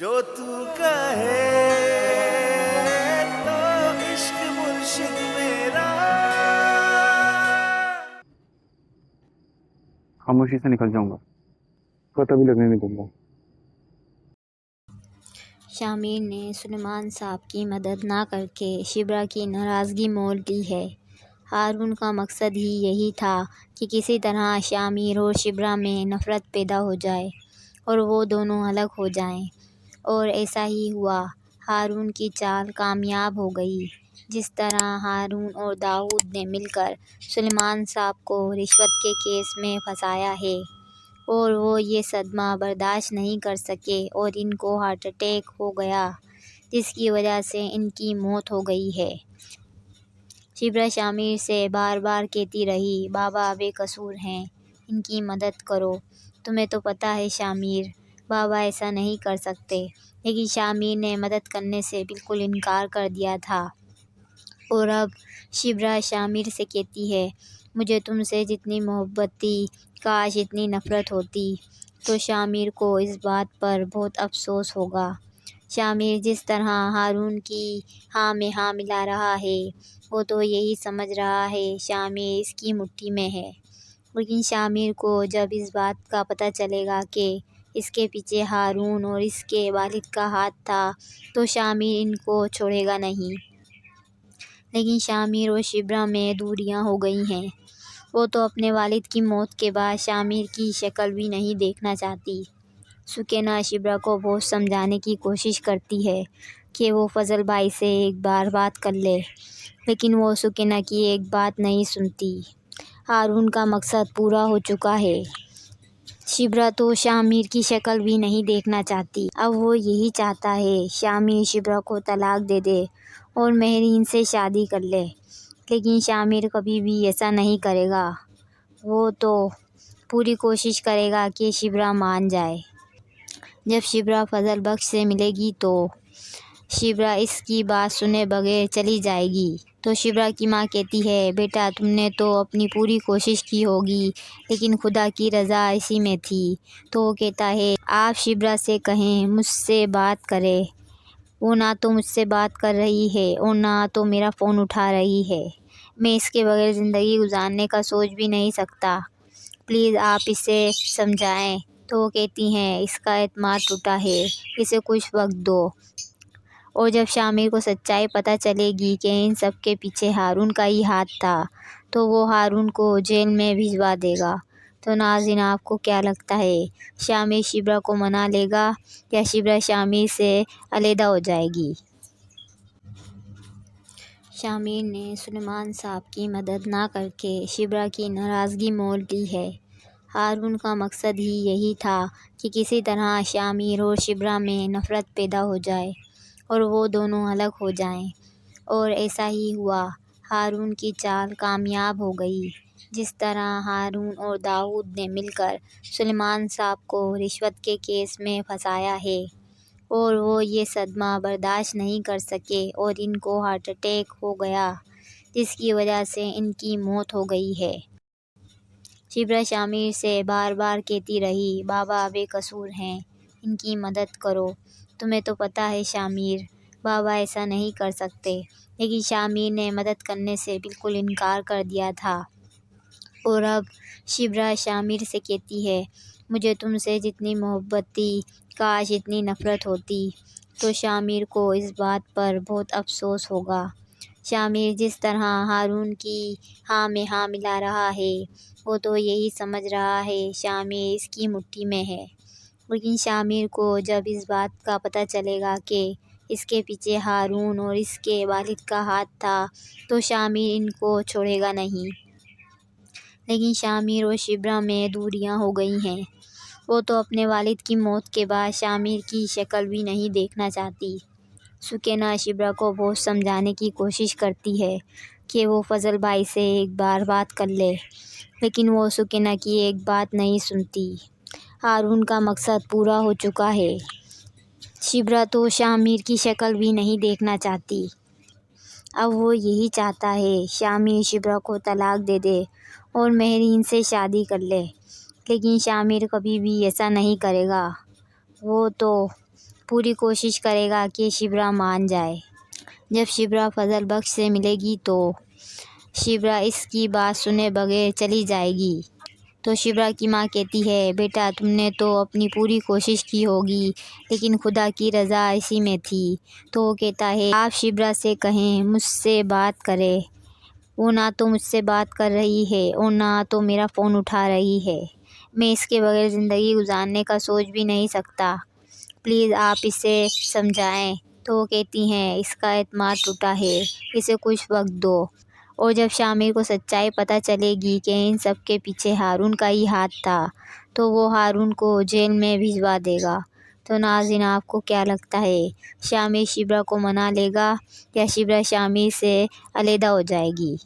जो तू कहे तो इश्क मुर्शिद मेरा। खामोशी से निकल जाऊंगा, पता भी लगने नहीं दूंगा। शामिर ने सुलेमान साहब की मदद ना करके शिब्रा की नाराज़गी मोल ली है। हारून का मकसद ही यही था कि किसी तरह शामिर और शिब्रा में नफ़रत पैदा हो जाए और वो दोनों अलग हो जाएं, और ऐसा ही हुआ। हारून की चाल कामयाब हो गई। जिस तरह हारून और दाऊद ने मिलकर सुलेमान साहब को रिश्वत के केस में फंसाया है, और वो ये सदमा बर्दाश्त नहीं कर सके और इनको हार्ट अटैक हो गया, जिसकी वजह से इनकी मौत हो गई है। शिब्रा शामिर से बार बार कहती रही, बाबा बेकसूर हैं, इनकी मदद करो। तुम्हें तो पता है शामिर, बाबा ऐसा नहीं कर सकते। लेकिन शामिर ने मदद करने से बिल्कुल इनकार कर दिया था। और अब शिब्रा शामिर से कहती है, मुझे तुमसे जितनी मोहब्बत थी, काश इतनी नफ़रत होती। तो शामिर को इस बात पर बहुत अफसोस होगा। शामिर जिस तरह हारून की हाँ में हाँ मिला रहा है, वो तो यही समझ रहा है शामिर इसकी मुट्ठी में है। लेकिन शामिर को जब इस बात का पता चलेगा कि इसके पीछे हारून और इसके वालिद का हाथ था, तो शामिर इनको छोड़ेगा नहीं। लेकिन शामिर और शिब्रा में दूरियां हो गई हैं। वो तो अपने वालिद की मौत के बाद शामिर की शक्ल भी नहीं देखना चाहती। सुकैना शिब्रा को बहुत समझाने की कोशिश करती है कि वो फजल भाई से एक बार बात कर ले, लेकिन वो सुकैना की एक बात नहीं सुनती। हारून का मकसद पूरा हो चुका है। शिब्रा तो शामिर की शक्ल भी नहीं देखना चाहती। अब वो यही चाहता है शामिर शिब्रा को तलाक दे दे और मेहरीन से शादी कर ले, लेकिन शामिर कभी भी ऐसा नहीं करेगा। वो तो पूरी कोशिश करेगा कि शिब्रा मान जाए। जब शिब्रा फजल बख्श से मिलेगी तो शिब्रा इसकी बात सुने बगैर चली जाएगी। तो शिब्रा की माँ कहती है, बेटा तुमने तो अपनी पूरी कोशिश की होगी, लेकिन खुदा की रज़ा इसी में थी। तो वो कहता है, आप शिब्रा से कहें मुझसे बात करे। वो ना तो मुझसे बात कर रही है और ना तो मेरा फ़ोन उठा रही है। मैं इसके बगैर ज़िंदगी गुजारने का सोच भी नहीं सकता। प्लीज़ आप इसे समझाएं। तो वो कहती हैं, इसका एतमाद टूटा है, इसे कुछ वक्त दो। और जब शामिर को सच्चाई पता चलेगी कि इन सब के पीछे हारून का ही हाथ था, तो वो हारून को जेल में भिजवा देगा। तो नाज़रीन, आपको क्या लगता है, शामिर शिब्रा को मना लेगा या शिब्रा शामिर से अलहदा हो जाएगी? शामिर ने सुलेमान साहब की मदद ना करके शिब्रा की नाराज़गी मोल ली है। हारून का मकसद ही यही था कि किसी तरह शामिर और शिब्रा में नफ़रत पैदा हो जाए और वो दोनों अलग हो जाएं, और ऐसा ही हुआ। हारून की चाल कामयाब हो गई। जिस तरह हारून और दाऊद ने मिलकर सुलेमान साहब को रिश्वत के केस में फंसाया है, और वो ये सदमा बर्दाश्त नहीं कर सके और इनको हार्ट अटैक हो गया, जिसकी वजह से इनकी मौत हो गई है। शिब्रा शामिर से बार बार कहती रही, बाबा बेकसूर हैं, इनकी मदद करो। तुम्हें तो पता है शामिर, बाबा ऐसा नहीं कर सकते। लेकिन शामिर ने मदद करने से बिल्कुल इनकार कर दिया था। और अब शिब्रा शामिर से कहती है, मुझे तुमसे जितनी मोहब्बत थी, काश इतनी नफ़रत होती। तो शामिर को इस बात पर बहुत अफसोस होगा। शामिर जिस तरह हारून की हाँ में हाँ मिला रहा है, वो तो यही समझ रहा है शामिर इसकी मुट्ठी में है। लेकिन शामिर को जब इस बात का पता चलेगा कि इसके पीछे हारून और इसके वालिद का हाथ था, तो शामिर इनको छोड़ेगा नहीं। लेकिन शामिर और शिब्रा में दूरियां हो गई हैं। वो तो अपने वालिद की मौत के बाद शामिर की शक्ल भी नहीं देखना चाहती। सुकैना शिब्रा को बहुत समझाने की कोशिश करती है कि वो फजल भाई से एक बार बात कर ले, लेकिन वो सुकैना की एक बात नहीं सुनती। हारून का मकसद पूरा हो चुका है। शिब्रा तो शामिर की शक्ल भी नहीं देखना चाहती। अब वो यही चाहता है शामिर शिब्रा को तलाक दे दे और मेहरीन से शादी कर ले, लेकिन शामिर कभी भी ऐसा नहीं करेगा। वो तो पूरी कोशिश करेगा कि शिब्रा मान जाए। जब शिब्रा फजल बख्श से मिलेगी तो शिब्रा इसकी बात सुने बगैर चली जाएगी। तो शिब्रा की माँ कहती है, बेटा तुमने तो अपनी पूरी कोशिश की होगी, लेकिन खुदा की रज़ा इसी में थी। तो वो कहता है, आप शिब्रा से कहें मुझसे बात करे। वो ना तो मुझसे बात कर रही है और ना तो मेरा फ़ोन उठा रही है। मैं इसके बगैर ज़िंदगी गुजारने का सोच भी नहीं सकता। प्लीज़ आप इसे समझाएं। तो वो कहती हैं, इसका एतमाद टूटा है, इसे कुछ वक्त दो। और जब शामिर को सच्चाई पता चलेगी कि इन सब के पीछे हारून का ही हाथ था, तो वो हारून को जेल में भिजवा देगा। तो नाज़रीन, आपको क्या लगता है, शामिर शिब्रा को मना लेगा या शिब्रा शामिर से अलहदा हो जाएगी?